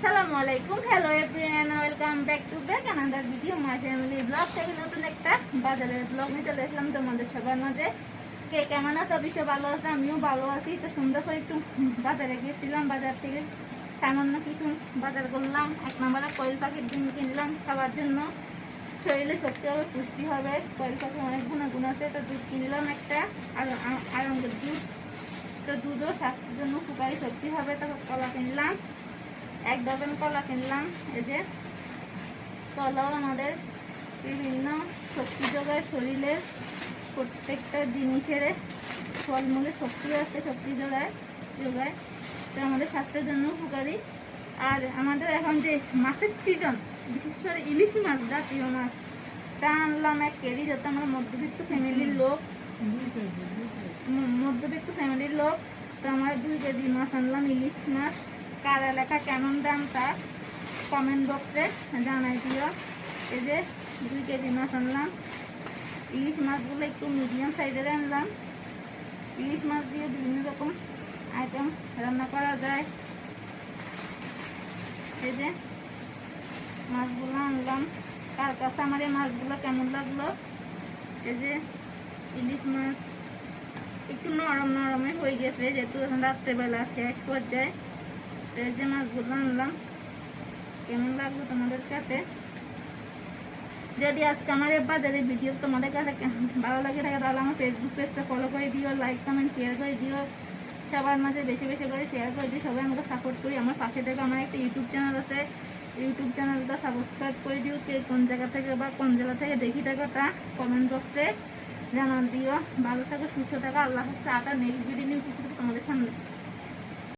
আসসালামু আলাইকুম, hello everyone, welcome back to back another video my family blog থেকে নতুন একটা বাজারের ব্লগ নিয়ে চলে আসলাম তোমাদের সবার মাঝে। কে কেমন আছো? বিশ্ব ভালো আছে, আমিও ভালো আছি। তো সুন্দর করে একটু বাজারে গিয়েছিলাম, বাজার থেকে সামান্য কিছু বাজার করলাম। 1 নম্বরে কোয়েল পাখির ডিম কিনলাম খাবার জন্য, শরীরে শক্তি হবে, পুষ্টি হবে। কোয়েল পাখি অনেক গুণাগুণ আছে। তো দুধ কিনলাম একটা, আর আরামের দুধ। তো দুধও স্বাস্থ্যের জন্য উপকারী, শক্তি হবে। তো কলা কিনলাম, 1 ডজন কলা কিনলাম। এই যে কলাও আমাদের বিভিন্ন শক্তি যোগায়, শরীরের প্রত্যেকটা জিনিসের ফলমূলে শক্তি আছে, শক্তি যোগায়। তো আমাদের স্বাস্থ্যের জন্য উপকারী। আর আমাদের এখন যে মাছের সিজন, বিশেষ করে ইলিশ মাছ, জাতীয় মাছ, তা আনলাম 1 কেজি। যাতে আমরা মধ্যবিত্ত ফ্যামিলির লোক। তো আমার 2 কেজি মাছ আনলাম, ইলিশ মাছ। কার এলাকা কেমন দাম তা কমেন্ট বক্সে জানাই দিও। এই যে 2 কেজি মাছ আনলাম। ইলিশ মাছগুলো একটু মিডিয়াম সাইজের আনলাম। ইলিশ মাছ দিয়ে বিভিন্ন রকম আইটেম রান্না করা যায়। এই যে মাছগুলো আনলাম। কার কাছে আমার এই মাছগুলো কেমন লাগলো? এই যে ইলিশ মাছ একটু নরমে হয়ে গেছে, যেহেতু এখন রাত্রেবেলা শেষ পর্যায়ে। তো এই যে মাছগুলো আনলাম, কেমন লাগলো তোমাদের কাছে? যদি আজকে আমার এই বাজারের ভিডিও তোমাদের কাছে ভালো লাগে থাকে, তাহলে আমার ফেসবুক পেজটা ফলো করে দিও, লাইক কমেন্ট শেয়ার করে দিও, সবার মাঝে বেশি বেশি করে শেয়ার করে দিও। সবাই আমাকে সাপোর্ট করি। আমার পাশে থেকে আমার একটা ইউটিউব চ্যানেল আছে, ইউটিউব চ্যানেলটা সাবস্ক্রাইব করে দিও। কে কোন জায়গা থেকে বা কোন জেলা থেকে দেখি থাকো তা কমেন্ট বক্সে জানান দিও। ভালো থাকো, সুস্থ থাকো, আল্লাহ হাফেজ। নেক্সট ভিডিও নিয়ে উপস্থিত তোমাদের সামনে।